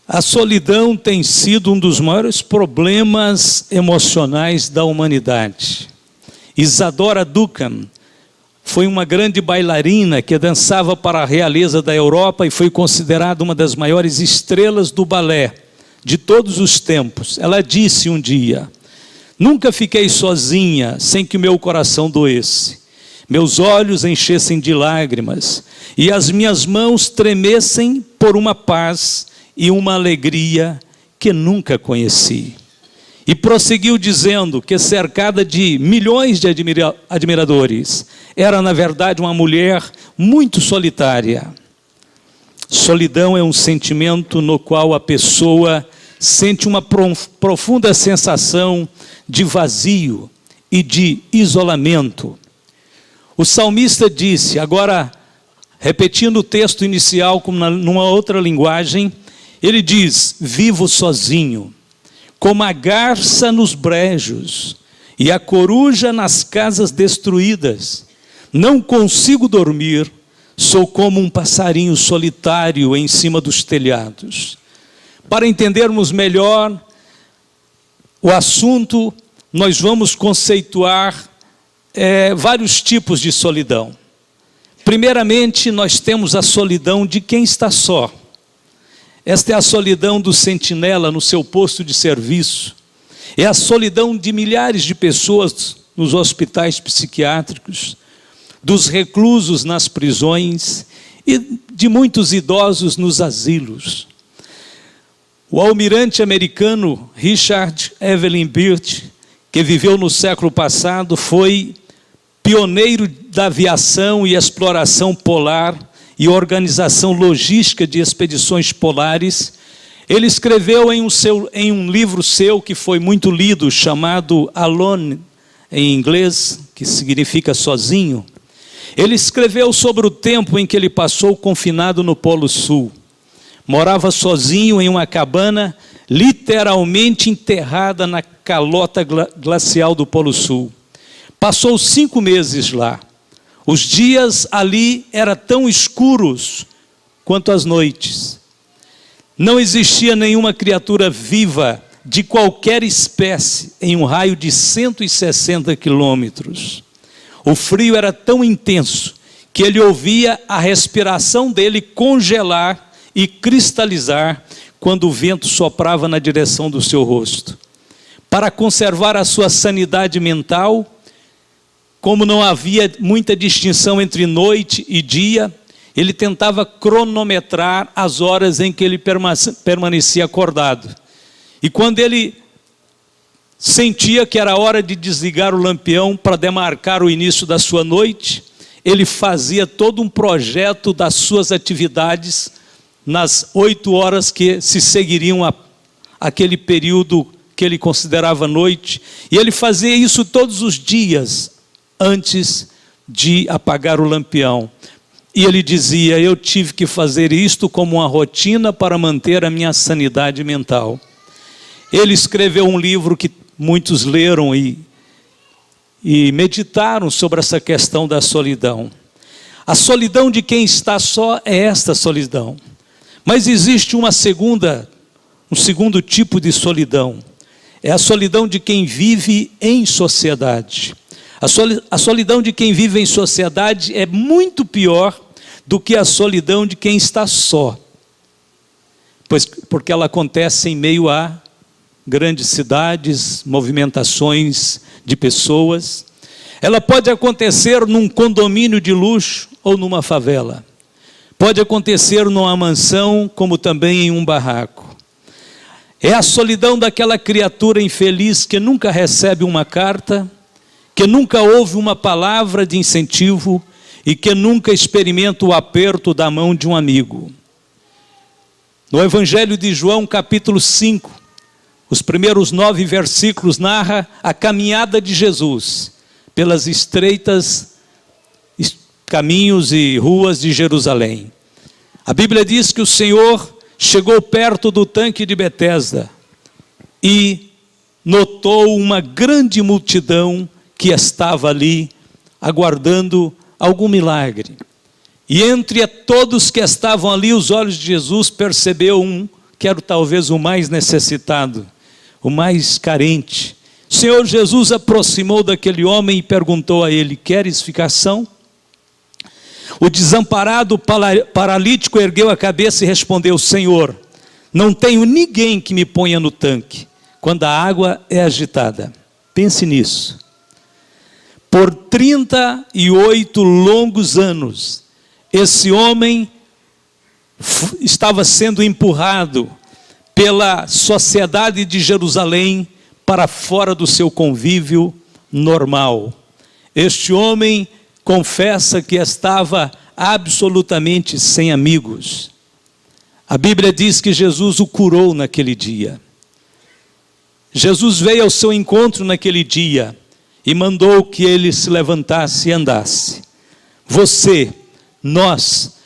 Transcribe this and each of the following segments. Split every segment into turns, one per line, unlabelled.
A solidão tem sido um dos maiores problemas emocionais da humanidade. Isadora Duncan foi uma grande bailarina que dançava para a realeza da Europa e foi considerada uma das maiores estrelas do balé de todos os tempos. Ela disse um dia: nunca fiquei sozinha sem que meu coração doesse, meus olhos enchessem de lágrimas e as minhas mãos tremessem por uma paz e uma alegria que nunca conheci. E prosseguiu dizendo que, cercada de milhões de admiradores, era na verdade uma mulher muito solitária. Solidão é um sentimento no qual a pessoa sente uma profunda sensação de vazio e de isolamento. O salmista disse, agora repetindo o texto inicial como numa outra linguagem, ele diz: vivo sozinho, como a garça nos brejos e a coruja nas casas destruídas. Não consigo dormir, sou como um passarinho solitário em cima dos telhados. Para entendermos melhor o assunto, nós vamos conceituar vários tipos de solidão. Primeiramente, nós temos a solidão de quem está só. Esta é a solidão do sentinela no seu posto de serviço. É a solidão de milhares de pessoas nos hospitais psiquiátricos, dos reclusos nas prisões e de muitos idosos nos asilos. O almirante americano Richard Evelyn Byrd, que viveu no século passado, foi pioneiro da aviação e exploração polar e organização logística de expedições polares. Ele escreveu em um livro seu que foi muito lido, chamado Alone, em inglês, que significa sozinho. Ele escreveu sobre o tempo em que ele passou confinado no Polo Sul. Morava sozinho em uma cabana, literalmente enterrada na calota glacial do Polo Sul. Passou 5 meses lá. Os dias ali eram tão escuros quanto as noites. Não existia nenhuma criatura viva de qualquer espécie em um raio de 160 quilômetros. O frio era tão intenso que ele ouvia a respiração dele congelar e cristalizar quando o vento soprava na direção do seu rosto. Para conservar a sua sanidade mental, como não havia muita distinção entre noite e dia, ele tentava cronometrar as horas em que ele permanecia acordado. E quando ele sentia que era hora de desligar o lampião para demarcar o início da sua noite, ele fazia todo um projeto das suas atividades nas 8 horas que se seguiriam aquele período que ele considerava noite. E ele fazia isso todos os dias, antes de apagar o lampião. E ele dizia: eu tive que fazer isto como uma rotina para manter a minha sanidade mental. Ele escreveu um livro que muitos leram e meditaram sobre essa questão da solidão. A solidão de quem está só é esta solidão. Mas existe um segundo tipo de solidão. É a solidão de quem vive em sociedade. A solidão de quem vive em sociedade é muito pior do que a solidão de quem está só. Porque ela acontece em meio a grandes cidades, movimentações de pessoas. Ela pode acontecer num condomínio de luxo ou numa favela. Pode acontecer numa mansão, como também em um barraco. É a solidão daquela criatura infeliz que nunca recebe uma carta, que nunca ouve uma palavra de incentivo e que nunca experimenta o aperto da mão de um amigo. No Evangelho de João, capítulo 5, os primeiros 9 versículos narra a caminhada de Jesus pelas estreitas caminhos e ruas de Jerusalém. A Bíblia diz que o Senhor chegou perto do tanque de Betesda e notou uma grande multidão que estava ali aguardando algum milagre. E entre todos que estavam ali, os olhos de Jesus percebeu um que era talvez o mais necessitado, o mais carente. O Senhor Jesus aproximou daquele homem e perguntou a ele: queres ficar são? O desamparado paralítico ergueu a cabeça e respondeu: Senhor, não tenho ninguém que me ponha no tanque quando a água é agitada. Pense nisso. Por 38 longos anos, esse homem estava sendo empurrado pela sociedade de Jerusalém para fora do seu convívio normal. Este homem confessa que estava absolutamente sem amigos. A Bíblia diz que Jesus o curou naquele dia. Jesus veio ao seu encontro naquele dia e mandou que ele se levantasse e andasse. Você, nós,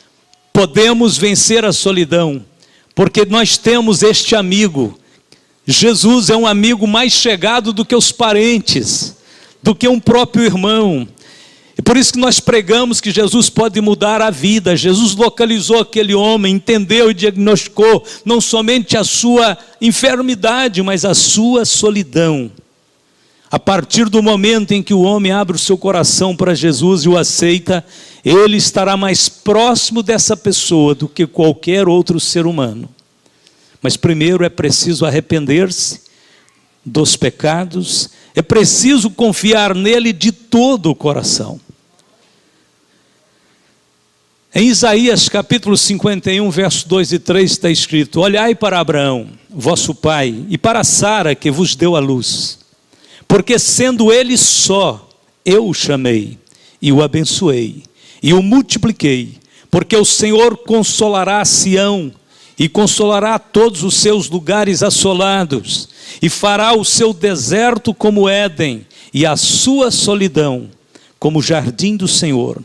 podemos vencer a solidão, porque nós temos este amigo. Jesus é um amigo mais chegado do que os parentes, do que um próprio irmão. E por isso que nós pregamos que Jesus pode mudar a vida. Jesus localizou aquele homem, entendeu e diagnosticou não somente a sua enfermidade, mas a sua solidão. A partir do momento em que o homem abre o seu coração para Jesus e o aceita, ele estará mais próximo dessa pessoa do que qualquer outro ser humano. Mas primeiro é preciso arrepender-se dos pecados, é preciso confiar nele de todo o coração. Em Isaías capítulo 51, versos 2 e 3 está escrito: olhai para Abraão, vosso pai, e para Sara que vos deu a luz. Porque sendo ele só, eu o chamei, e o abençoei, e o multipliquei. Porque o Senhor consolará Sião, e consolará todos os seus lugares assolados, e fará o seu deserto como Éden, e a sua solidão como jardim do Senhor.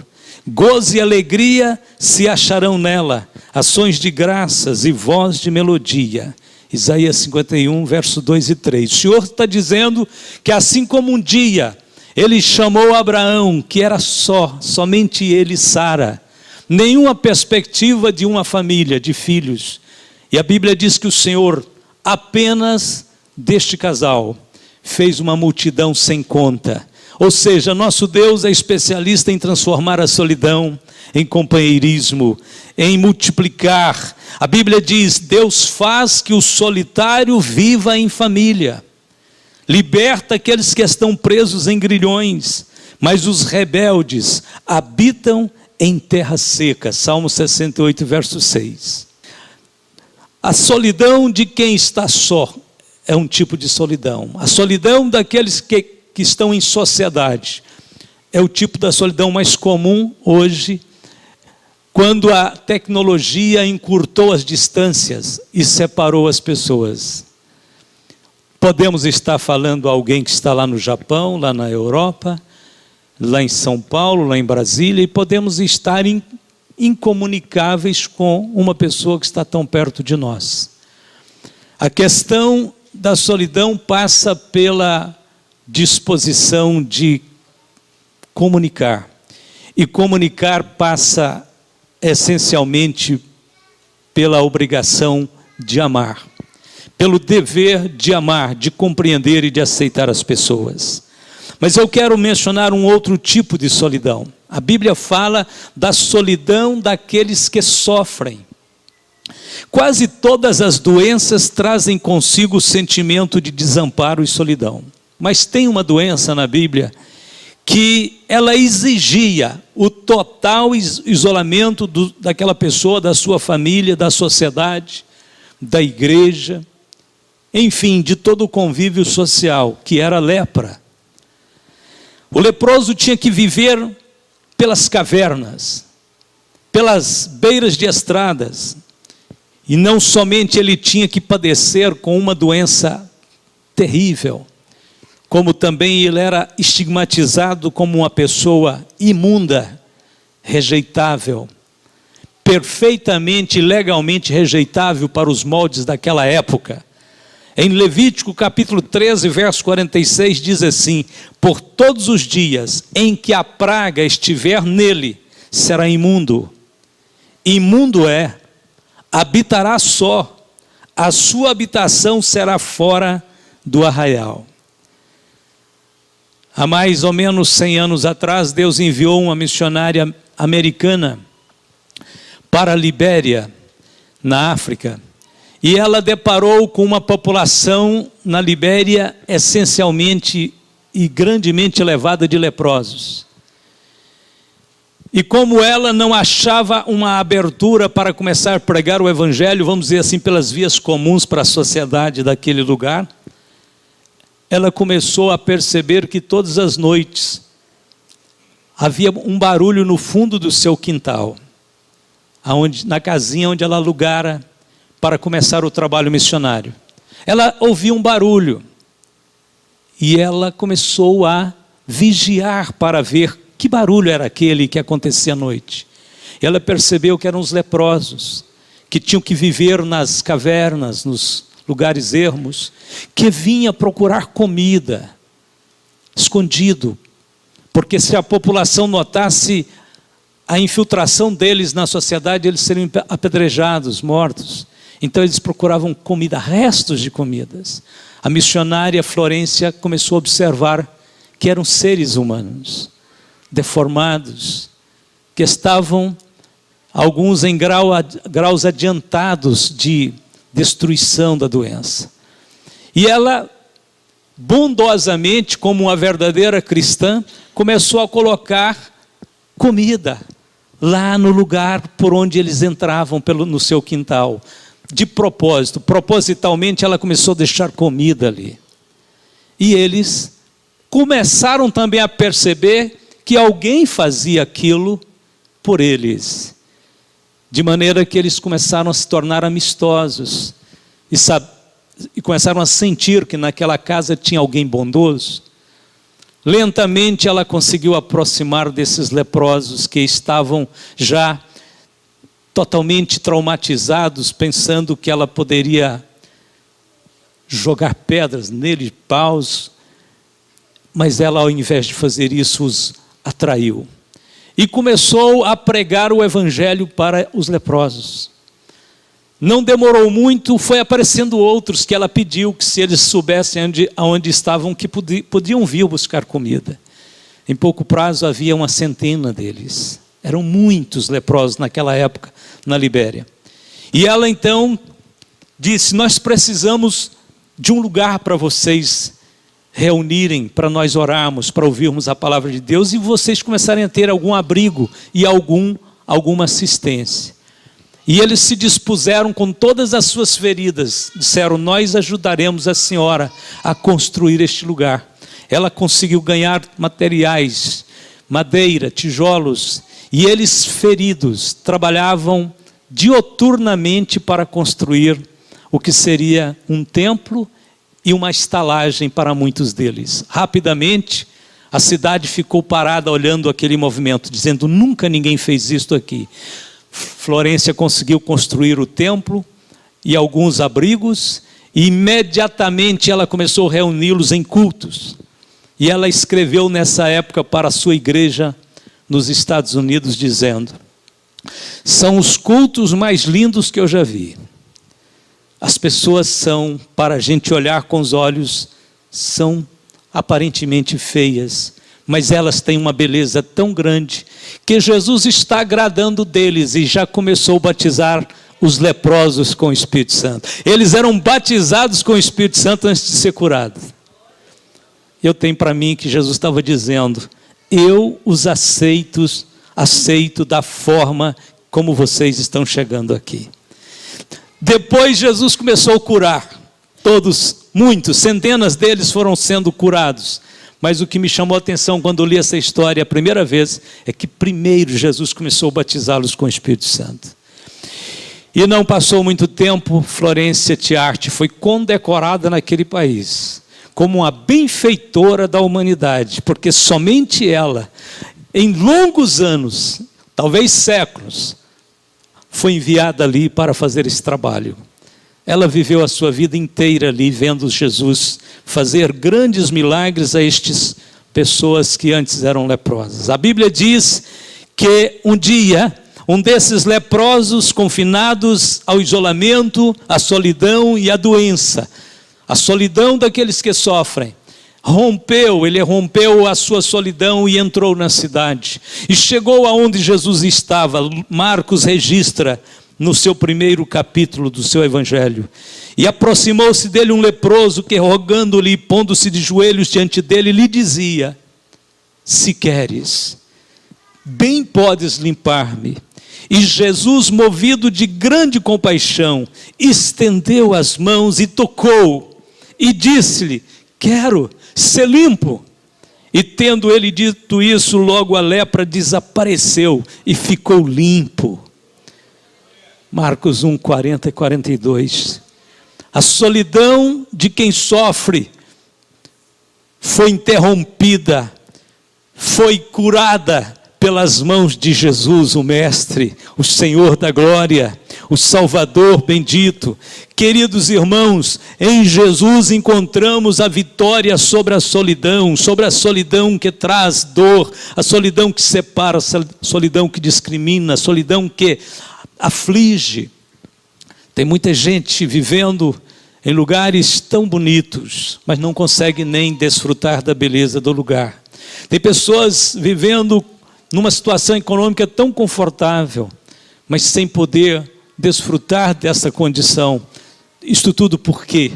Gozo e alegria se acharão nela, ações de graças e voz de melodia. Isaías 51, verso 2 e 3. O Senhor está dizendo que assim como um dia ele chamou Abraão, que era somente ele e Sara, nenhuma perspectiva de uma família, de filhos. E a Bíblia diz que o Senhor, apenas deste casal, fez uma multidão sem conta. Ou seja, nosso Deus é especialista em transformar a solidão em companheirismo, em multiplicar. A Bíblia diz: Deus faz que o solitário viva em família, liberta aqueles que estão presos em grilhões, mas os rebeldes habitam em terra seca. Salmo 68, verso 6. A solidão de quem está só é um tipo de solidão. A solidão daqueles que estão em sociedade é o tipo da solidão mais comum hoje, quando a tecnologia encurtou as distâncias e separou as pessoas. Podemos estar falando a alguém que está lá no Japão, lá na Europa, lá em São Paulo, lá em Brasília, e podemos estar incomunicáveis com uma pessoa que está tão perto de nós. A questão da solidão passa pela disposição de comunicar. E comunicar passa essencialmente pela obrigação de amar, pelo dever de amar, de compreender e de aceitar as pessoas. Mas eu quero mencionar um outro tipo de solidão. A Bíblia fala da solidão daqueles que sofrem. Quase todas as doenças trazem consigo o sentimento de desamparo e solidão. Mas tem uma doença na Bíblia que ela exigia o total isolamento daquela pessoa, da sua família, da sociedade, da igreja, enfim, de todo o convívio social, que era a lepra. O leproso tinha que viver pelas cavernas, pelas beiras de estradas, e não somente ele tinha que padecer com uma doença terrível, como também ele era estigmatizado como uma pessoa imunda, rejeitável, perfeitamente e legalmente rejeitável para os moldes daquela época. Em Levítico capítulo 13, verso 46, diz assim: por todos os dias em que a praga estiver nele, será imundo. Imundo é, habitará só, a sua habitação será fora do arraial. Há mais ou menos 100 anos atrás, Deus enviou uma missionária americana para a Libéria, na África, e ela deparou com uma população na Libéria essencialmente e grandemente elevada de leprosos. E como ela não achava uma abertura para começar a pregar o evangelho, vamos dizer assim, pelas vias comuns para a sociedade daquele lugar, ela começou a perceber que todas as noites havia um barulho no fundo do seu quintal, na casinha onde ela alugara para começar o trabalho missionário. Ela ouvia um barulho e ela começou a vigiar para ver que barulho era aquele que acontecia à noite. Ela percebeu que eram os leprosos, que tinham que viver nas cavernas, nos lugares ermos, que vinha procurar comida, escondido, porque se a população notasse a infiltração deles na sociedade, eles seriam apedrejados, mortos. Então eles procuravam comida, restos de comidas. A missionária Florência começou a observar que eram seres humanos, deformados, que estavam, alguns em graus adiantados de destruição da doença. E ela, bondosamente, como uma verdadeira cristã, começou a colocar comida lá no lugar por onde eles entravam no seu quintal. De propósito, propositalmente ela começou a deixar comida ali. E eles começaram também a perceber que alguém fazia aquilo por eles. De maneira que eles começaram a se tornar amistosos. E começaram a sentir que naquela casa tinha alguém bondoso. Lentamente ela conseguiu aproximar desses leprosos que estavam já totalmente traumatizados, pensando que ela poderia jogar pedras nele, paus, mas ela, ao invés de fazer isso, os atraiu. E começou a pregar o evangelho para os leprosos. Não demorou muito, foi aparecendo outros que ela pediu que, se eles soubessem aonde estavam, que podiam vir buscar comida. Em pouco prazo havia uma centena deles. Eram muitos leprosos naquela época na Libéria. E ela então disse: nós precisamos de um lugar para vocês reunirem, para nós orarmos, para ouvirmos a palavra de Deus e vocês começarem a ter algum abrigo e alguma assistência. E eles se dispuseram com todas as suas feridas, disseram: nós ajudaremos a senhora a construir este lugar. Ela conseguiu ganhar materiais, madeira, tijolos, e eles, feridos, trabalhavam dioturnamente para construir o que seria um templo e uma estalagem para muitos deles. Rapidamente, a cidade ficou parada olhando aquele movimento, dizendo: nunca ninguém fez isto aqui. Florência conseguiu construir o templo e alguns abrigos, e imediatamente ela começou a reuni-los em cultos. E ela escreveu nessa época para a sua igreja nos Estados Unidos, dizendo: são os cultos mais lindos que eu já vi. As pessoas são, para a gente olhar com os olhos, são aparentemente feias, mas elas têm uma beleza tão grande, que Jesus está agradando deles e já começou a batizar os leprosos com o Espírito Santo. Eles eram batizados com o Espírito Santo antes de ser curados. Eu tenho para mim que Jesus estava dizendo: eu os aceito da forma como vocês estão chegando aqui. Depois Jesus começou a curar. Todos, muitos, centenas deles foram sendo curados. Mas o que me chamou a atenção quando eu li essa história a primeira vez é que primeiro Jesus começou a batizá-los com o Espírito Santo. E não passou muito tempo, Florência Tiarte foi condecorada naquele país como uma benfeitora da humanidade, porque somente ela, em longos anos, talvez séculos, foi enviada ali para fazer esse trabalho. Ela viveu a sua vida inteira ali, vendo Jesus fazer grandes milagres a estas pessoas que antes eram leprosas. A Bíblia diz que um dia Um desses leprosos confinados ao isolamento, à solidão e à doença. A solidão daqueles que sofrem. Ele rompeu a sua solidão e entrou na cidade. E chegou aonde Jesus estava. Marcos registra no seu primeiro capítulo do seu evangelho. E aproximou-se dele um leproso que, rogando-lhe e pondo-se de joelhos diante dele, lhe dizia: se queres, bem podes limpar-me. E Jesus, movido de grande compaixão, estendeu as mãos e tocou, e disse-lhe: quero ser limpo. E tendo ele dito isso, logo a lepra desapareceu e ficou limpo. Marcos 1, 40 e 42. A solidão de quem sofre foi interrompida, foi curada pelas mãos de Jesus, o Mestre, o Senhor da glória, o Salvador bendito. Queridos irmãos, em Jesus encontramos a vitória sobre a solidão que traz dor, a solidão que separa, a solidão que discrimina, a solidão que aflige. Tem muita gente vivendo em lugares tão bonitos, mas não consegue nem desfrutar da beleza do lugar. Tem pessoas vivendo numa situação econômica tão confortável, mas sem poder desfrutar dessa condição. Isto tudo porque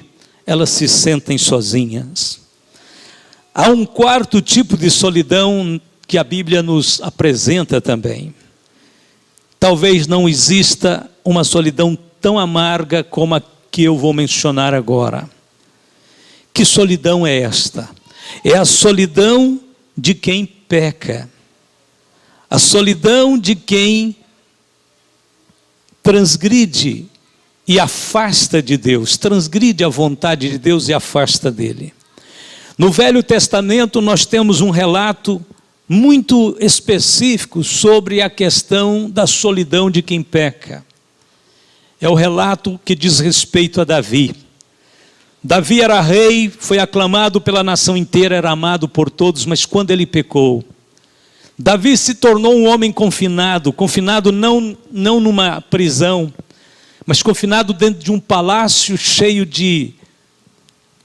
elas se sentem sozinhas. Há um quarto tipo de solidão que a Bíblia nos apresenta também. Talvez não exista uma solidão tão amarga como a que eu vou mencionar agora. Que solidão é esta? É a solidão de quem peca. A solidão de quem transgride e afasta de Deus, transgride a vontade de Deus e afasta dele. No Velho Testamento nós temos um relato muito específico sobre a questão da solidão de quem peca. É o relato que diz respeito a Davi. Davi era rei, foi aclamado pela nação inteira, era amado por todos, mas quando ele pecou, Davi se tornou um homem confinado não numa prisão, mas confinado dentro de um palácio cheio de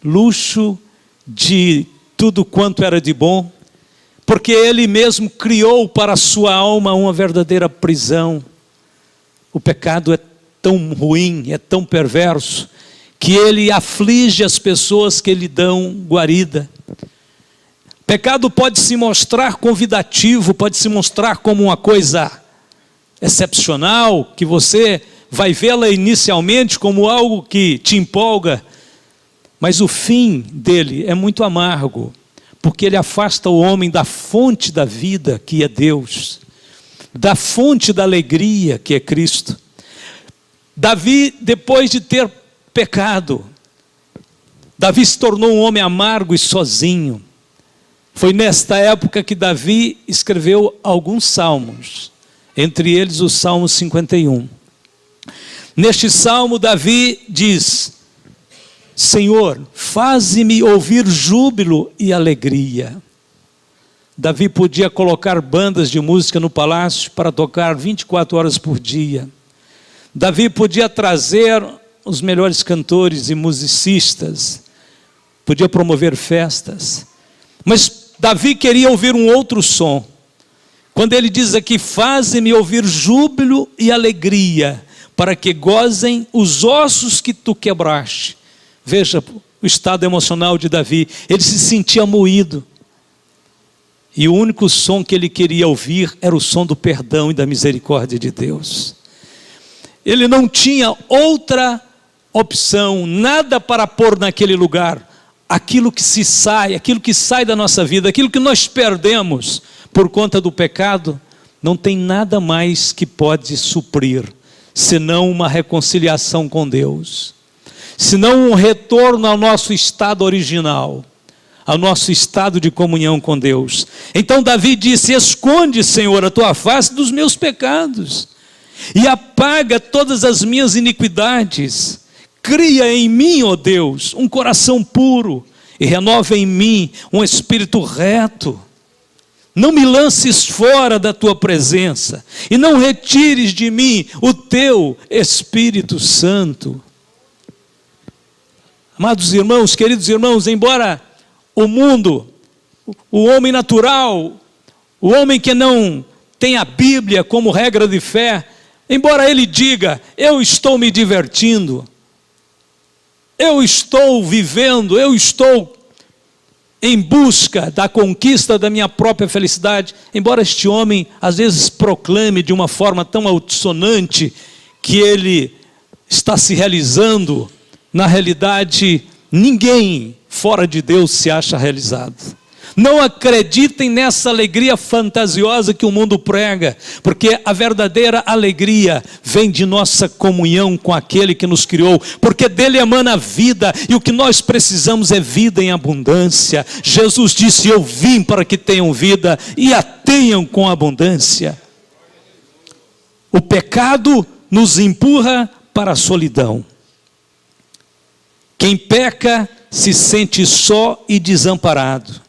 luxo, de tudo quanto era de bom, porque ele mesmo criou para a sua alma uma verdadeira prisão. O pecado é tão ruim, é tão perverso, que ele aflige as pessoas que lhe dão guarida. Pecado pode se mostrar convidativo, pode se mostrar como uma coisa excepcional, que você vai vê-la inicialmente como algo que te empolga, mas o fim dele é muito amargo, porque ele afasta o homem da fonte da vida, que é Deus, da fonte da alegria, que é Cristo. Davi, depois de ter pecado, Davi se tornou um homem amargo e sozinho. Foi nesta época que Davi escreveu alguns salmos, entre eles o Salmo 51. Neste salmo, Davi diz: Senhor, faze-me ouvir júbilo e alegria. Davi podia colocar bandas de música no palácio para tocar 24 horas por dia. Davi podia trazer os melhores cantores e musicistas, podia promover festas, mas Davi queria ouvir um outro som. Quando ele diz aqui: faze-me ouvir júbilo e alegria, para que gozem os ossos que tu quebraste. Veja o estado emocional de Davi, ele se sentia moído, e o único som que ele queria ouvir era o som do perdão e da misericórdia de Deus. Ele não tinha outra opção, nada para pôr naquele lugar. Aquilo que sai da nossa vida, aquilo que nós perdemos por conta do pecado, não tem nada mais que pode suprir, senão uma reconciliação com Deus, senão um retorno ao nosso estado original, ao nosso estado de comunhão com Deus. Então Davi disse: esconde, Senhor, a tua face dos meus pecados, e apaga todas as minhas iniquidades. Cria em mim, ó Deus, um coração puro, e renova em mim um espírito reto. Não me lances fora da tua presença, e não retires de mim o teu Espírito Santo. Amados irmãos, queridos irmãos, embora o mundo, o homem natural, o homem que não tem a Bíblia como regra de fé, embora ele diga, eu estou me divertindo, eu estou vivendo, eu estou em busca da conquista da minha própria felicidade, embora este homem às vezes proclame de uma forma tão altissonante que ele está se realizando, na realidade ninguém fora de Deus se acha realizado. Não acreditem nessa alegria fantasiosa que o mundo prega, porque a verdadeira alegria vem de nossa comunhão com aquele que nos criou, porque dele emana a vida, e o que nós precisamos é vida em abundância. Jesus disse, eu vim para que tenham vida e a tenham com abundância. O pecado nos empurra para a solidão. Quem peca se sente só e desamparado.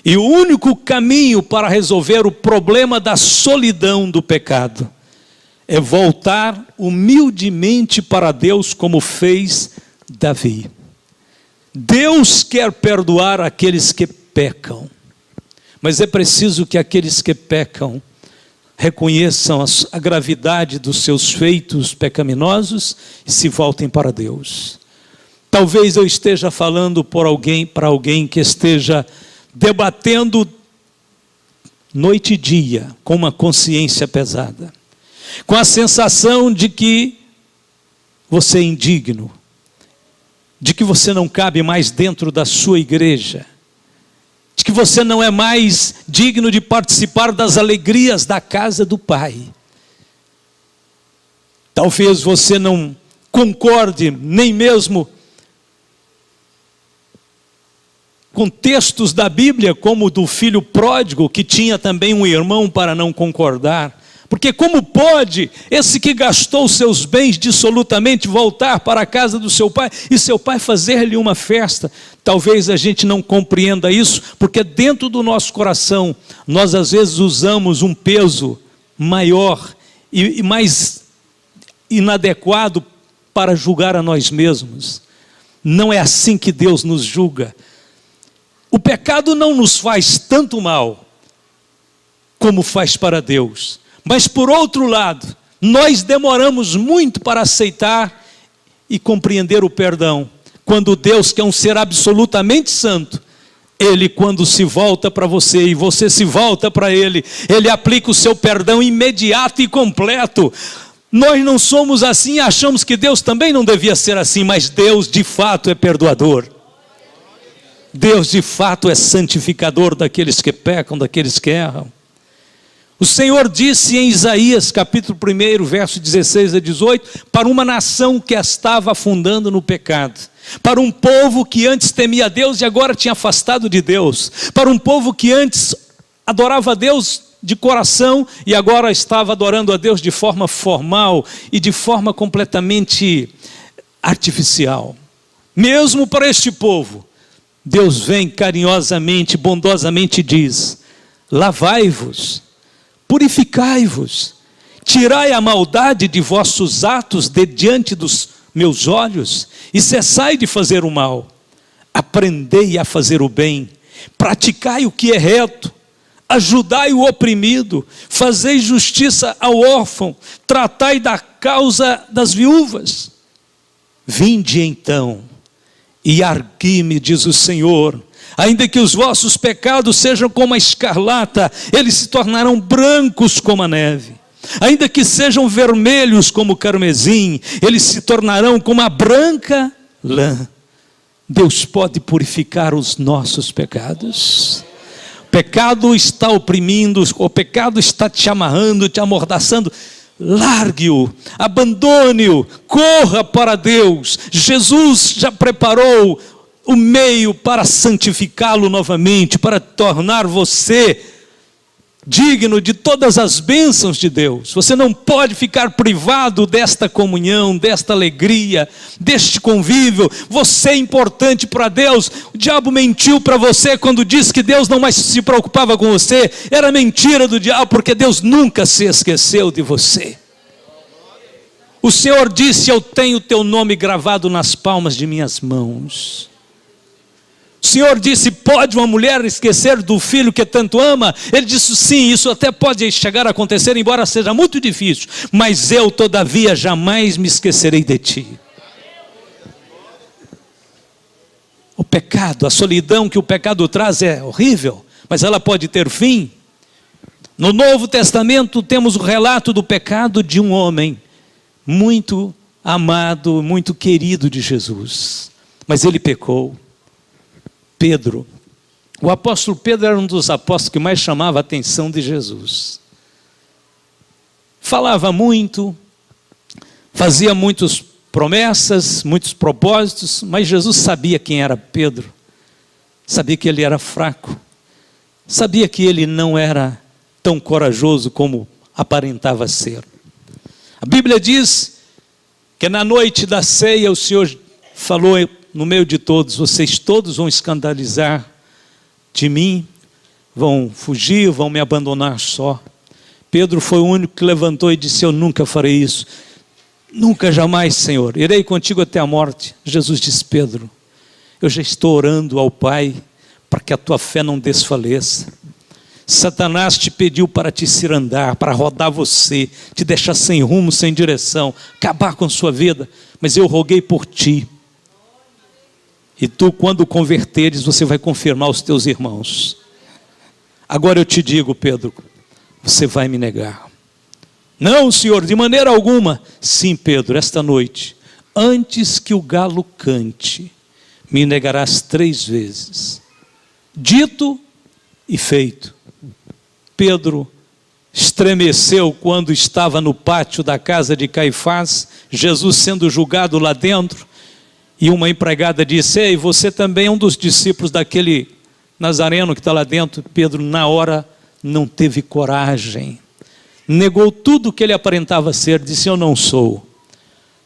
E o único caminho para resolver o problema da solidão do pecado é voltar humildemente para Deus, como fez Davi. Deus quer perdoar aqueles que pecam, mas é preciso que aqueles que pecam reconheçam a gravidade dos seus feitos pecaminosos e se voltem para Deus. Talvez eu esteja falando para alguém que esteja debatendo noite e dia, com uma consciência pesada, com a sensação de que você é indigno, de que você não cabe mais dentro da sua igreja, de que você não é mais digno de participar das alegrias da casa do Pai. Talvez você não concorde nem mesmo com textos da Bíblia, como o do filho pródigo, que tinha também um irmão para não concordar. Porque como pode esse que gastou seus bens dissolutamente voltar para a casa do seu pai e seu pai fazer-lhe uma festa? Talvez a gente não compreenda isso, porque dentro do nosso coração, nós às vezes usamos um peso maior e mais inadequado para julgar a nós mesmos. Não é assim que Deus nos julga. O pecado não nos faz tanto mal como faz para Deus. Mas por outro lado, nós demoramos muito para aceitar e compreender o perdão. Quando Deus, que é um ser absolutamente santo, Ele, quando se volta para você e você se volta para Ele, Ele aplica o seu perdão imediato e completo. Nós não somos assim e achamos que Deus também não devia ser assim, mas Deus de fato é perdoador. Deus de fato é santificador daqueles que pecam, daqueles que erram. O Senhor disse em Isaías capítulo 1, verso 16 a 18, para uma nação que estava afundando no pecado, para um povo que antes temia a Deus e agora tinha afastado de Deus, para um povo que antes adorava a Deus de coração e agora estava adorando a Deus de forma formal e de forma completamente artificial. Mesmo para este povo, Deus vem carinhosamente, bondosamente e diz, lavai-vos, purificai-vos, tirai a maldade de vossos atos de diante dos meus olhos e cessai de fazer o mal. Aprendei a fazer o bem, praticai o que é reto, ajudai o oprimido, fazei justiça ao órfão, tratai da causa das viúvas. Vinde então e argui-me, diz o Senhor, ainda que os vossos pecados sejam como a escarlata, eles se tornarão brancos como a neve. Ainda que sejam vermelhos como o carmesim, eles se tornarão como a branca lã. Deus pode purificar os nossos pecados. O pecado está oprimindo, o pecado está te amarrando, te amordaçando. Largue-o, abandone-o, corra para Deus. Jesus já preparou o meio para santificá-lo novamente, para tornar você digno de todas as bênçãos de Deus. Você não pode ficar privado desta comunhão, desta alegria, deste convívio. Você é importante para Deus. O diabo mentiu para você quando disse que Deus não mais se preocupava com você. Era mentira do diabo, porque Deus nunca se esqueceu de você. O Senhor disse: eu tenho teu nome gravado nas palmas de minhas mãos. O Senhor disse: pode uma mulher esquecer do filho que tanto ama? Ele disse: sim, isso até pode chegar a acontecer, embora seja muito difícil, mas eu todavia jamais me esquecerei de ti. O pecado, a solidão que o pecado traz é horrível, mas ela pode ter fim. No Novo Testamento temos o relato do pecado de um homem muito amado, muito querido de Jesus, mas ele pecou. Pedro. O apóstolo Pedro era um dos apóstolos que mais chamava a atenção de Jesus. Falava muito, fazia muitas promessas, muitos propósitos, mas Jesus sabia quem era Pedro, sabia que ele era fraco, sabia que ele não era tão corajoso como aparentava ser. A Bíblia diz que na noite da ceia o Senhor falou no meio de todos: vocês todos vão escandalizar de mim, vão fugir, vão me abandonar só. Pedro foi o único que levantou e disse: eu nunca farei isso, nunca, jamais, Senhor, irei contigo até a morte. Jesus disse: Pedro, eu já estou orando ao Pai para que a tua fé não desfaleça. Satanás te pediu para te cirandar, para rodar você, te deixar sem rumo, sem direção, acabar com sua vida, mas eu roguei por ti. E tu, quando converteres, você vai confirmar os teus irmãos. Agora eu te digo, Pedro, você vai me negar. Não, Senhor, de maneira alguma. Sim, Pedro, esta noite, antes que o galo cante, me negarás 3 vezes. Dito e feito. Pedro estremeceu quando estava no pátio da casa de Caifás, Jesus sendo julgado lá dentro. E uma empregada disse: ei, você também é um dos discípulos daquele Nazareno que está lá dentro. Pedro, na hora, não teve coragem. Negou tudo o que ele aparentava ser, disse: eu não sou.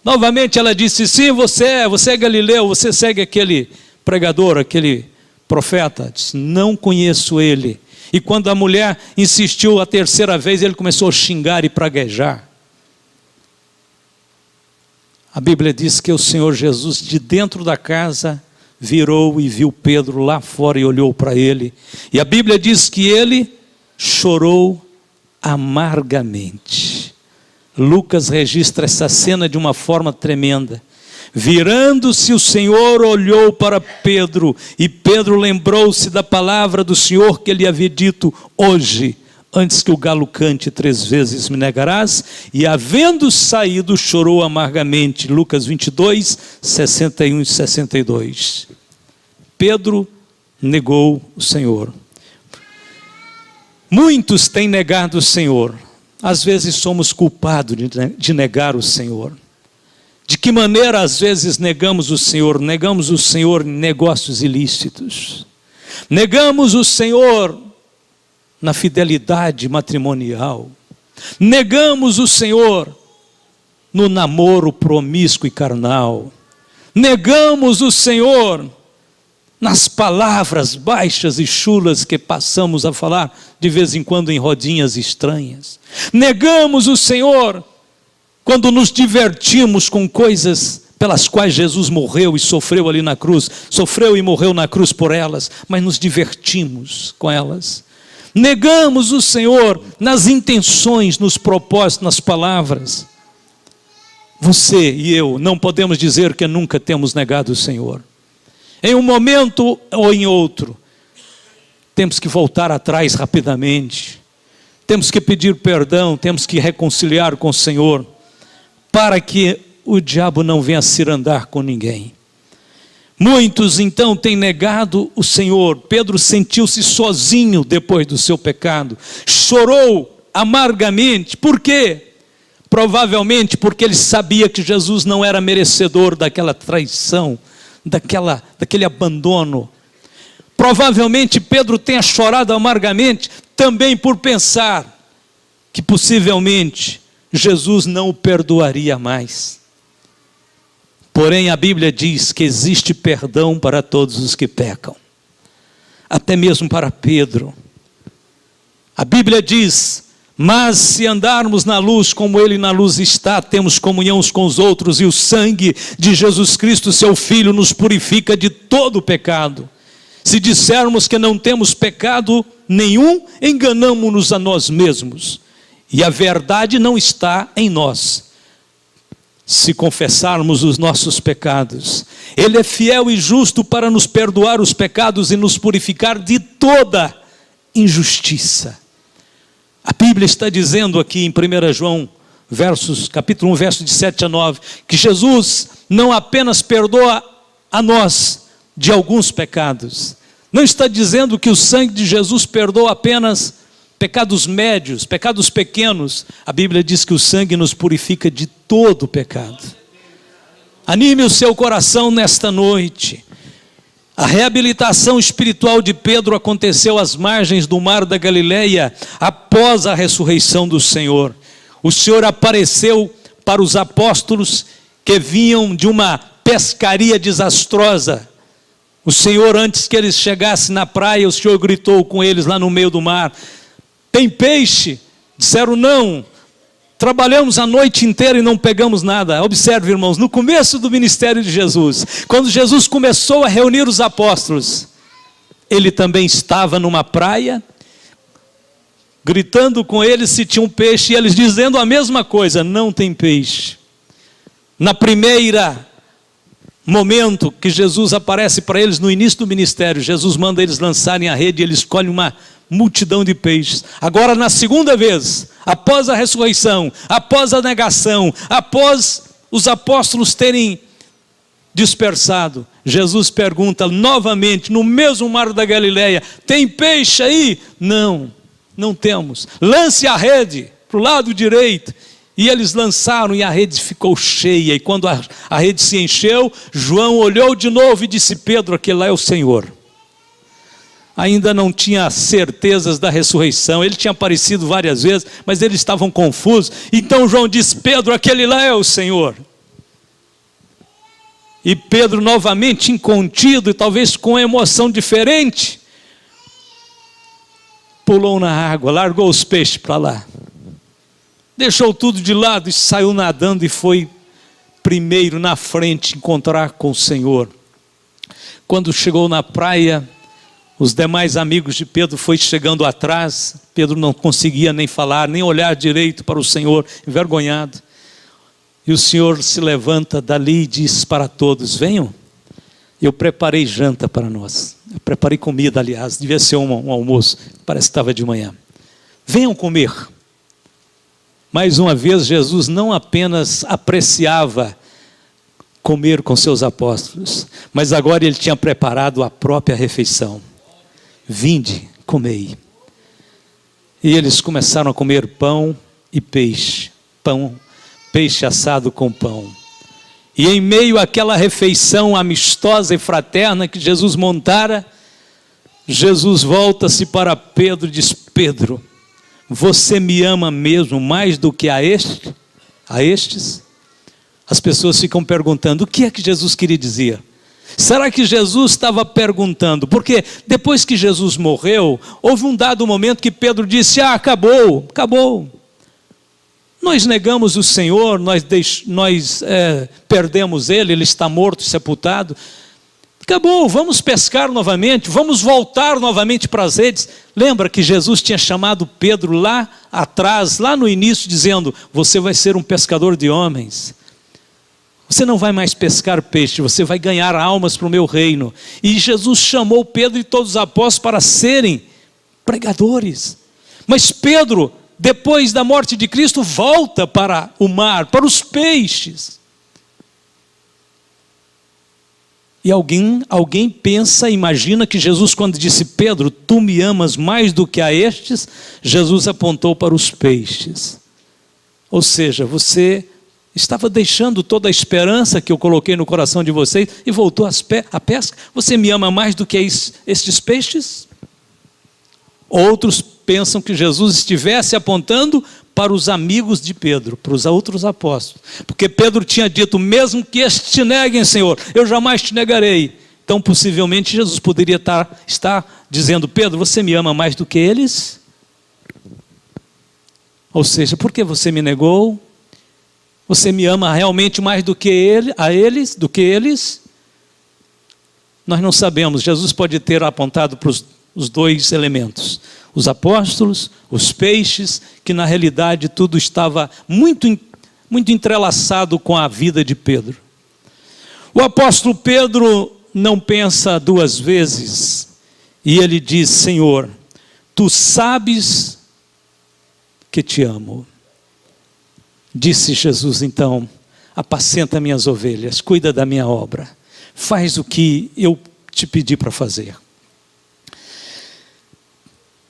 Novamente ela disse: sim, você é Galileu, você segue aquele pregador, aquele profeta. Disse: não conheço ele. E quando a mulher insistiu a 3ª vez, ele começou a xingar e praguejar. A Bíblia diz que o Senhor Jesus, de dentro da casa, virou e viu Pedro lá fora e olhou para ele. E a Bíblia diz que ele chorou amargamente. Lucas registra essa cena de uma forma tremenda. Virando-se, o Senhor olhou para Pedro, e Pedro lembrou-se da palavra do Senhor que ele havia dito: hoje, antes que o galo cante 3 vezes me negarás. E havendo saído, chorou amargamente. Lucas 22, 61 e 62. Pedro negou o Senhor. Muitos têm negado o Senhor. Às vezes somos culpados de negar o Senhor. De que maneira às vezes negamos o Senhor? Negamos o Senhor em negócios ilícitos. Negamos o Senhor na fidelidade matrimonial. Negamos o Senhor no namoro promíscuo e carnal. Negamos o Senhor nas palavras baixas e chulas que passamos a falar de vez em quando em rodinhas estranhas. Negamos o Senhor quando nos divertimos com coisas pelas quais Jesus morreu e sofreu ali na cruz. Sofreu e morreu na cruz por elas, mas nos divertimos com elas. Negamos o Senhor nas intenções, nos propósitos, nas palavras. Você e eu não podemos dizer que nunca temos negado o Senhor. Em um momento ou em outro, temos que voltar atrás rapidamente. Temos que pedir perdão, temos que reconciliar com o Senhor, para que o diabo não venha cirandar com ninguém. Muitos então têm negado o Senhor. Pedro sentiu-se sozinho depois do seu pecado. Chorou amargamente. Por quê? Provavelmente porque ele sabia que Jesus não era merecedor daquela traição, daquele abandono. Provavelmente Pedro tenha chorado amargamente, também por pensar que possivelmente Jesus não o perdoaria mais. Porém, a Bíblia diz que existe perdão para todos os que pecam, até mesmo para Pedro. A Bíblia diz: mas se andarmos na luz como Ele na luz está, temos comunhão uns com os outros, e o sangue de Jesus Cristo, seu Filho, nos purifica de todo o pecado. Se dissermos que não temos pecado nenhum, enganamo-nos a nós mesmos, e a verdade não está em nós. Se confessarmos os nossos pecados, Ele é fiel e justo para nos perdoar os pecados e nos purificar de toda injustiça. A Bíblia está dizendo aqui em 1 João, capítulo 1, versos de 7 a 9, que Jesus não apenas perdoa a nós de alguns pecados. Não está dizendo que o sangue de Jesus perdoa apenas pecados médios, pecados pequenos. A Bíblia diz que o sangue nos purifica de todo pecado. Anime o seu coração nesta noite. A reabilitação espiritual de Pedro aconteceu às margens do mar da Galileia após a ressurreição do Senhor. O Senhor apareceu para os apóstolos que vinham de uma pescaria desastrosa. O Senhor, antes que eles chegassem na praia, o Senhor gritou com eles lá no meio do mar: tem peixe? Disseram não. Trabalhamos a noite inteira e não pegamos nada. Observe, irmãos, no começo do ministério de Jesus, quando Jesus começou a reunir os apóstolos, Ele também estava numa praia, gritando com eles se tinha um peixe, e eles dizendo a mesma coisa: não tem peixe. Na primeira momento que Jesus aparece para eles no início do ministério, Jesus manda eles lançarem a rede e eles escolhem uma multidão de peixes. Agora, na segunda vez, após a ressurreição, após a negação, após os apóstolos terem dispersado, Jesus pergunta novamente, no mesmo mar da Galileia: tem peixe aí? Não, não temos. Lance a rede para o lado direito. E eles lançaram e a rede ficou cheia. E quando a rede se encheu, João olhou de novo e disse: Pedro, aquele lá é o Senhor. Ainda não tinha certezas da ressurreição. Ele tinha aparecido várias vezes, mas eles estavam confusos. Então João disse: Pedro, aquele lá é o Senhor. E Pedro, novamente incontido e talvez com emoção diferente, pulou na água, largou os peixes para lá, deixou tudo de lado e saiu nadando e foi primeiro na frente encontrar com o Senhor. Quando chegou na praia, os demais amigos de Pedro foram chegando atrás. Pedro não conseguia nem falar, nem olhar direito para o Senhor, envergonhado. E o Senhor se levanta dali e diz para todos: venham, eu preparei janta para nós. Eu preparei comida, aliás, devia ser um almoço, parece que estava de manhã. Venham comer. Mais uma vez, Jesus não apenas apreciava comer com seus apóstolos, mas agora Ele tinha preparado a própria refeição. Vinde, comei. E eles começaram a comer pão e peixe. Peixe assado com pão. E em meio àquela refeição amistosa e fraterna que Jesus montara, Jesus volta-se para Pedro e diz: Pedro, você me ama mesmo mais do que a estes? As pessoas ficam perguntando: o que é que Jesus queria dizer? Será que Jesus estava perguntando? Porque depois que Jesus morreu, houve um dado momento que Pedro disse: acabou. Nós negamos o Senhor, nós perdemos Ele está morto, sepultado. Acabou, vamos pescar novamente, vamos voltar novamente para as redes. Lembra que Jesus tinha chamado Pedro lá atrás, lá no início, dizendo: você vai ser um pescador de homens. Você não vai mais pescar peixe, você vai ganhar almas para o meu reino. E Jesus chamou Pedro e todos os apóstolos para serem pregadores. Mas Pedro, depois da morte de Cristo, volta para o mar, para os peixes. E alguém pensa, imagina que Jesus, quando disse: Pedro, tu me amas mais do que a estes, Jesus apontou para os peixes. Ou seja, você estava deixando toda a esperança que eu coloquei no coração de vocês e voltou à pesca. Você me ama mais do que estes peixes? Outros pensam que Jesus estivesse apontando para os amigos de Pedro, para os outros apóstolos. Porque Pedro tinha dito, mesmo que estes te neguem, Senhor, eu jamais te negarei. Então, possivelmente, Jesus poderia estar dizendo, Pedro, você me ama mais do que eles? Ou seja, por que você me negou? Você me ama realmente mais do que eles? Nós não sabemos. Jesus pode ter apontado para os dois elementos. Os apóstolos, os peixes, que na realidade tudo estava muito entrelaçado com a vida de Pedro. O apóstolo Pedro não pensa duas vezes e ele diz, Senhor, tu sabes que te amo. Disse Jesus então, apacenta minhas ovelhas, cuida da minha obra, faz o que eu te pedi para fazer.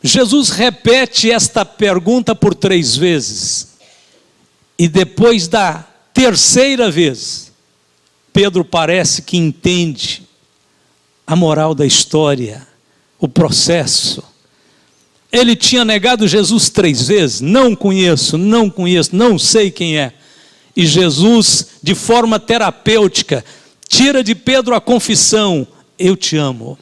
Jesus repete esta pergunta por 3 vezes, e depois da terceira vez, Pedro parece que entende a moral da história, o processo. Ele tinha negado Jesus 3 vezes, não conheço, não sei quem é. E Jesus, de forma terapêutica, tira de Pedro a confissão, eu te amo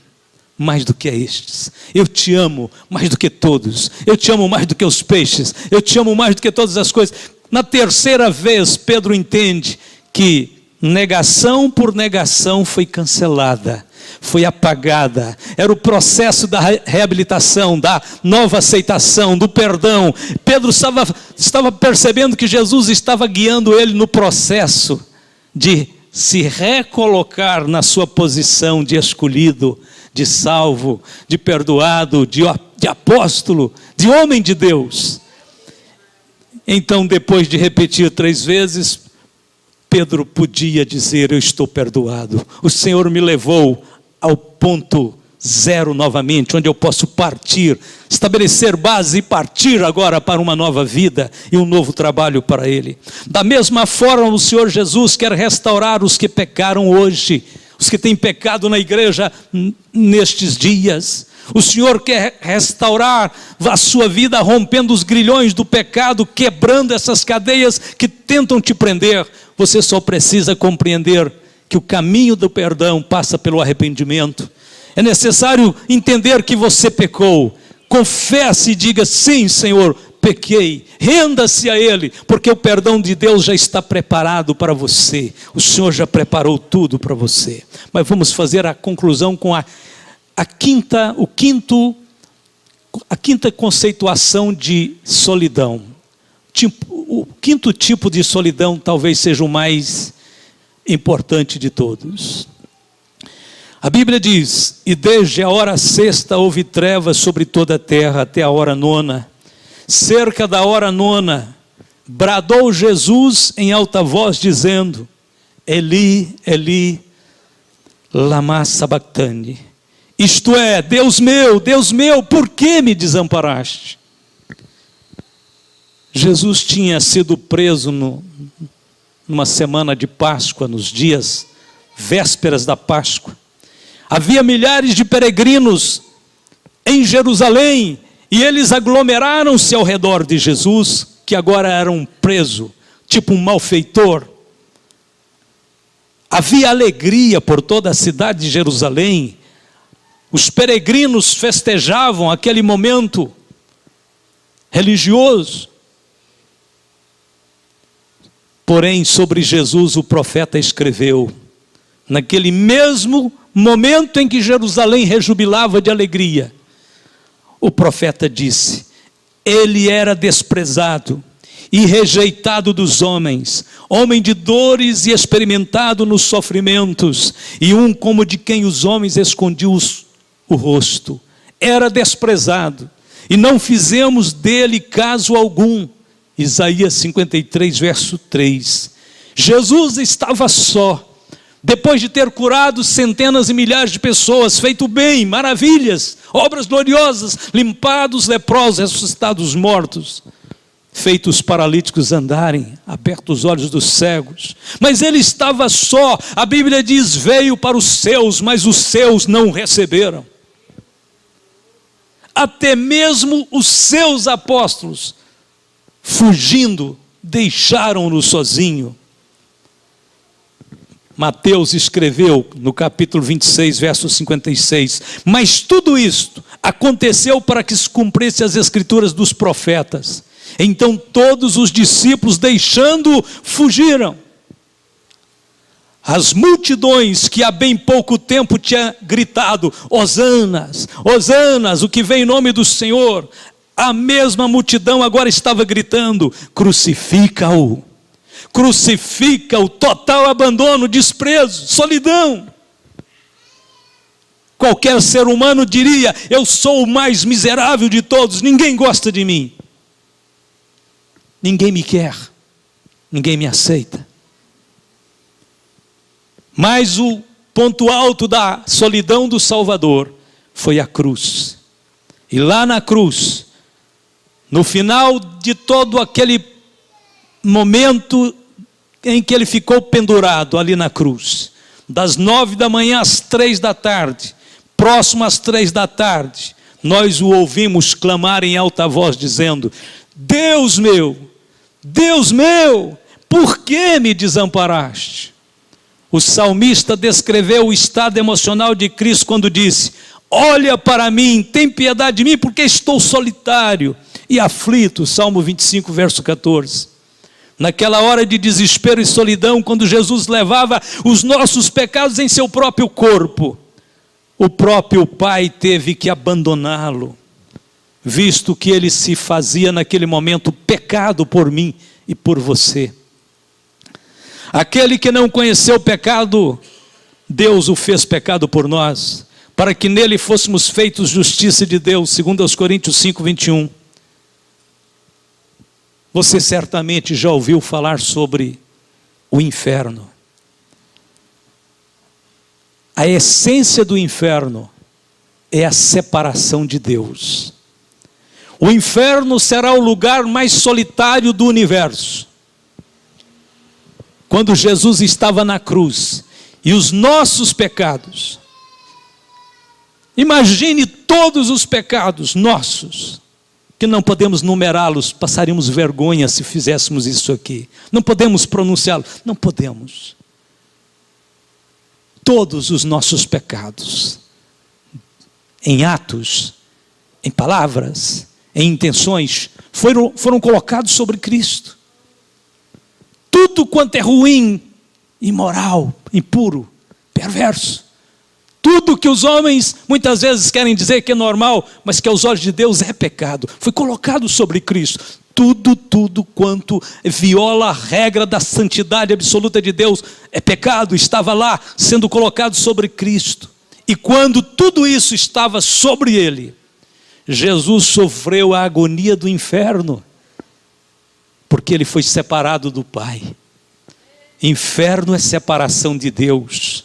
mais do que estes, eu te amo mais do que todos, eu te amo mais do que os peixes, eu te amo mais do que todas as coisas. Na terceira vez, Pedro entende que negação por negação foi cancelada, foi apagada. Era o processo da reabilitação, da nova aceitação, do perdão. Pedro estava percebendo que Jesus estava guiando ele no processo de se recolocar na sua posição de escolhido, de salvo, de perdoado, de apóstolo, de homem de Deus. Então, depois de repetir 3 vezes, Pedro podia dizer, eu estou perdoado. O Senhor me levou ao ponto zero novamente, onde eu posso partir, estabelecer base e partir agora para uma nova vida e um novo trabalho para Ele. Da mesma forma, o Senhor Jesus quer restaurar os que pecaram hoje, os que têm pecado na igreja nestes dias. O Senhor quer restaurar a sua vida, rompendo os grilhões do pecado, quebrando essas cadeias que tentam te prender. Você só precisa compreender que o caminho do perdão passa pelo arrependimento. É necessário entender que você pecou. Confesse e diga, sim, Senhor, pequei. Renda-se a Ele, porque o perdão de Deus já está preparado para você. O Senhor já preparou tudo para você. Mas vamos fazer a conclusão com a quinta conceituação de solidão. O quinto tipo de solidão talvez seja o mais importante de todos. A Bíblia diz, e desde a hora 6ª houve trevas sobre toda a terra até a hora 9ª. Cerca da hora 9ª, bradou Jesus em alta voz dizendo, Eli, Eli, lama sabachthani. Isto é, Deus meu, por que me desamparaste? Jesus tinha sido preso numa semana de Páscoa, nos dias vésperas da Páscoa. Havia milhares de peregrinos em Jerusalém e eles aglomeraram-se ao redor de Jesus, que agora era um preso, tipo um malfeitor. Havia alegria por toda a cidade de Jerusalém. Os peregrinos festejavam aquele momento religioso. Porém, sobre Jesus o profeta escreveu, naquele mesmo momento em que Jerusalém rejubilava de alegria, o profeta disse, ele era desprezado e rejeitado dos homens, homem de dores e experimentado nos sofrimentos, e um como de quem os homens escondiam o rosto. Era desprezado, e não fizemos dele caso algum. Isaías 53, verso 3. Jesus estava só, depois de ter curado centenas e milhares de pessoas, feito bem, maravilhas, obras gloriosas, limpado os leprosos, ressuscitado os mortos, feito os paralíticos andarem, aberto os olhos dos cegos. Mas ele estava só. A Bíblia diz, veio para os seus, mas os seus não o receberam. até mesmo os seus apóstolos, fugindo, deixaram-no sozinho. Mateus escreveu no capítulo 26, verso 56, mas tudo isto aconteceu para que se cumprisse as escrituras dos profetas. Então todos os discípulos, deixando-o, fugiram. As multidões que há bem pouco tempo tinham gritado, Hosanas, Hosanas, o que vem em nome do Senhor, a mesma multidão agora estava gritando, crucifica-o. Crucifica-o, total abandono, desprezo, solidão. Qualquer ser humano diria, eu sou o mais miserável de todos, ninguém gosta de mim. Ninguém me quer, ninguém me aceita. Mas o ponto alto da solidão do Salvador foi a cruz. E lá na cruz, no final de todo aquele momento em que ele ficou pendurado ali na cruz, das 9 da manhã às 3 da tarde, próximo às 3 da tarde, nós o ouvimos clamar em alta voz dizendo, Deus meu, por que me desamparaste? O salmista descreveu o estado emocional de Cristo quando disse, olha para mim, tem piedade de mim, porque estou solitário e aflito, Salmo 25, verso 14. Naquela hora de desespero e solidão, quando Jesus levava os nossos pecados em seu próprio corpo, o próprio Pai teve que abandoná-lo, visto que ele se fazia naquele momento pecado por mim e por você. Aquele que não conheceu o pecado, Deus o fez pecado por nós, para que nele fôssemos feitos justiça de Deus, segundo aos Coríntios 5, 21. Você certamente já ouviu falar sobre o inferno. A essência do inferno é a separação de Deus. O inferno será o lugar mais solitário do universo. Quando Jesus estava na cruz e os nossos pecados, imagine todos os pecados nossos, que não podemos numerá-los, passaríamos vergonha se fizéssemos isso aqui. Não podemos pronunciá-los, não podemos. Todos os nossos pecados, em atos, em palavras, em intenções, foram colocados sobre Cristo. Tudo quanto é ruim, imoral, impuro, perverso, tudo que os homens muitas vezes querem dizer que é normal, mas que aos olhos de Deus é pecado, foi colocado sobre Cristo. Tudo quanto viola a regra da santidade absoluta de Deus é pecado, estava lá sendo colocado sobre Cristo. E quando tudo isso estava sobre ele, Jesus sofreu a agonia do inferno, porque ele foi separado do Pai. Inferno é separação de Deus.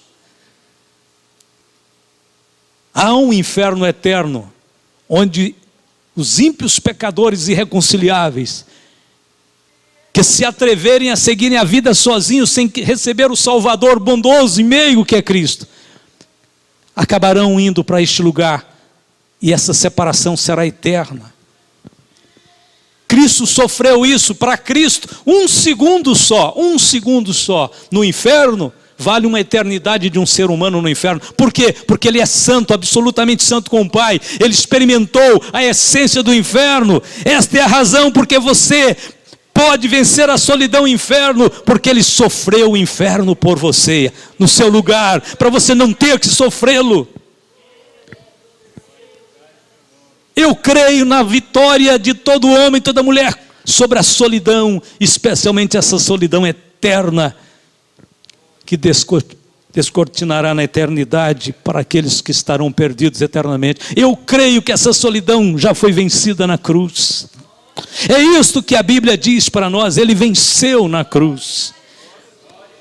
Há um inferno eterno, onde os ímpios pecadores irreconciliáveis, que se atreverem a seguirem a vida sozinhos, sem receber o Salvador bondoso e meio que é Cristo, acabarão indo para este lugar, e essa separação será eterna. Cristo sofreu isso. Para Cristo, um segundo só, no inferno, vale uma eternidade de um ser humano no inferno. Por quê? Porque ele é santo, absolutamente santo com o Pai. Ele experimentou a essência do inferno. Esta é a razão porque você pode vencer a solidão e o inferno, porque ele sofreu o inferno por você, no seu lugar, para você não ter que sofrê-lo. Eu creio na vitória de todo homem, toda mulher, sobre a solidão, especialmente essa solidão eterna, que descortinará na eternidade para aqueles que estarão perdidos eternamente. Eu creio que essa solidão já foi vencida na cruz. É isto que a Bíblia diz para nós, ele venceu na cruz.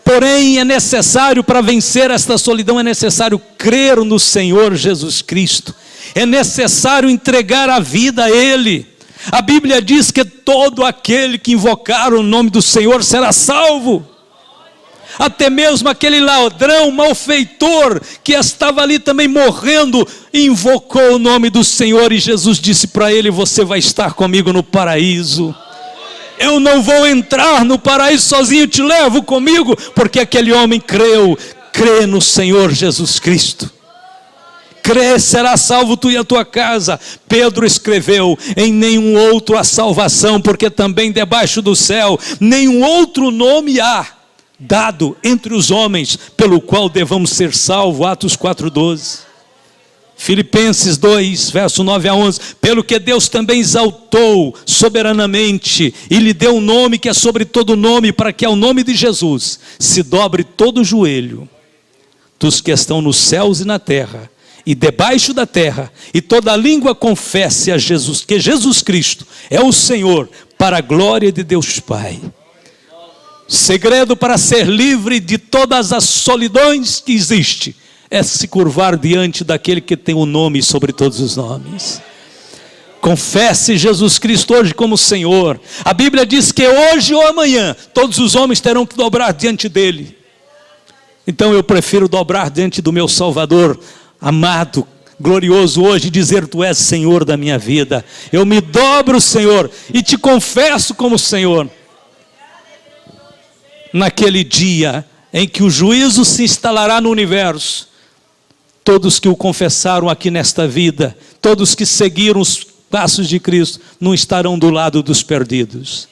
Porém, é necessário, para vencer esta solidão, é necessário crer no Senhor Jesus Cristo. É necessário entregar a vida a Ele. A Bíblia diz que todo aquele que invocar o nome do Senhor será salvo. Até mesmo aquele ladrão, malfeitor, que estava ali também morrendo, invocou o nome do Senhor, e Jesus disse para ele: você vai estar comigo no paraíso. Eu não vou entrar no paraíso sozinho, te levo comigo, porque aquele homem crê no Senhor Jesus Cristo. Crê, será salvo tu e a tua casa. Pedro escreveu: em nenhum outro há salvação, porque também debaixo do céu nenhum outro nome há dado entre os homens pelo qual devamos ser salvos. Atos 4:12. Filipenses 2, verso 9 a 11. Pelo que Deus também exaltou soberanamente e lhe deu um nome que é sobre todo nome, para que ao nome de Jesus se dobre todo o joelho dos que estão nos céus e na terra e debaixo da terra, e toda língua confesse a Jesus, que Jesus Cristo é o Senhor, para a glória de Deus Pai. Segredo para ser livre de todas as solidões que existe é se curvar diante daquele que tem o nome sobre todos os nomes. Confesse Jesus Cristo hoje como Senhor. A Bíblia diz que hoje ou amanhã todos os homens terão que dobrar diante dele. Então eu prefiro dobrar diante do meu Salvador amado, glorioso hoje, e dizer: tu és Senhor da minha vida. Eu me dobro, Senhor, e te confesso como Senhor. Naquele dia em que o juízo se instalará no universo, todos que o confessaram aqui nesta vida, todos que seguiram os passos de Cristo, não estarão do lado dos perdidos.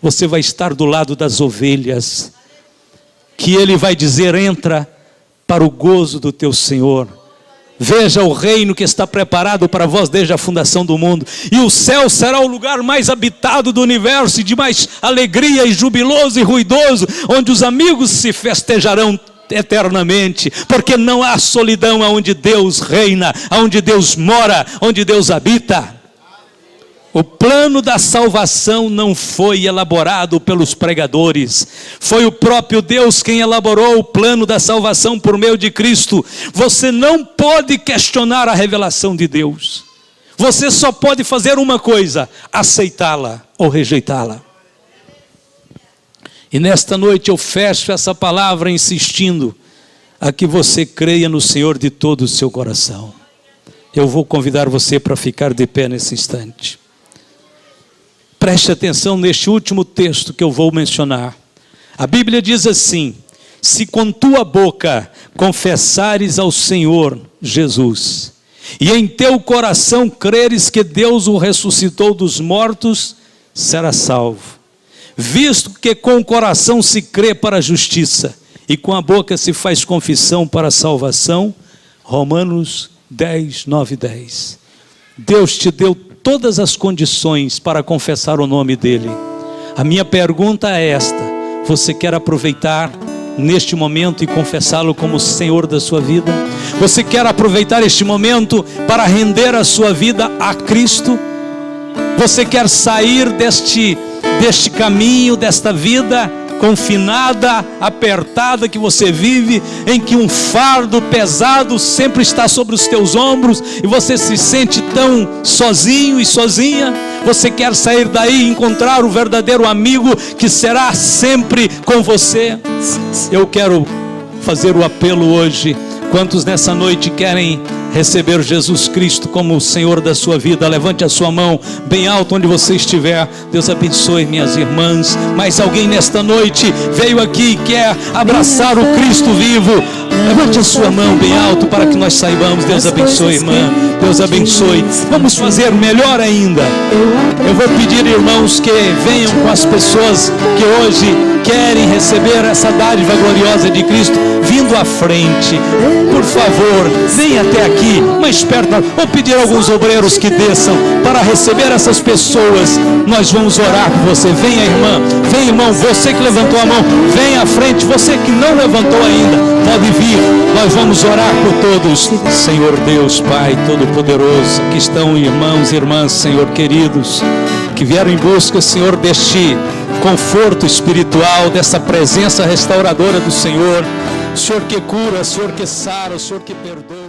Você vai estar do lado das ovelhas, que Ele vai dizer: entra para o gozo do teu Senhor. Veja o reino que está preparado para vós desde a fundação do mundo. E o céu será o lugar mais habitado do universo, e de mais alegria, e jubiloso e ruidoso, onde os amigos se festejarão eternamente, porque não há solidão aonde Deus reina, aonde Deus mora, onde Deus habita. O plano da salvação não foi elaborado pelos pregadores, foi o próprio Deus quem elaborou o plano da salvação por meio de Cristo. Você não pode questionar a revelação de Deus, você só pode fazer uma coisa: aceitá-la ou rejeitá-la. E nesta noite eu fecho essa palavra insistindo a que você creia no Senhor de todo o seu coração. Eu vou convidar você para ficar de pé nesse instante. Preste atenção neste último texto que eu vou mencionar. A Bíblia diz assim: se com tua boca confessares ao Senhor Jesus, e em teu coração creres que Deus o ressuscitou dos mortos, serás salvo. Visto que com o coração se crê para a justiça, e com a boca se faz confissão para a salvação. Romanos 10, 9 e 10. Deus te deu todas as condições para confessar o nome dele. A minha pergunta é esta: você quer aproveitar neste momento e confessá-lo como Senhor da sua vida? Você quer aproveitar este momento para render a sua vida a Cristo? Você quer sair deste caminho, desta vida confinada, apertada que você vive, em que um fardo pesado sempre está sobre os teus ombros e você se sente tão sozinho e sozinha? Você quer sair daí e encontrar o verdadeiro amigo que será sempre com você? Eu quero fazer o apelo hoje. Quantos nessa noite querem receber Jesus Cristo como o Senhor da sua vida? Levante a sua mão bem alto onde você estiver. Deus abençoe minhas irmãs. Mas alguém nesta noite veio aqui e quer abraçar o Cristo vivo? Levante a sua mão bem alto para que nós saibamos. Deus abençoe, irmã. Deus abençoe. Vamos fazer melhor ainda. Eu vou pedir, irmãos, que venham com as pessoas que hoje querem receber essa dádiva gloriosa de Cristo, vindo à frente. Por favor, venha até aqui, mais perto. Vou pedir a alguns obreiros que desçam para receber essas pessoas. Nós vamos orar por você. Venha, irmã. Venha, irmão. Você que levantou a mão, venha à frente. Você que não levantou ainda, pode vir. Nós vamos orar por todos. Senhor Deus, Pai Todo-Poderoso, que estão irmãos e irmãs, Senhor queridos, que vieram em busca, Senhor, deste conforto espiritual, dessa presença restauradora do Senhor. O Senhor que cura, o Senhor que sara, o Senhor que perdoa.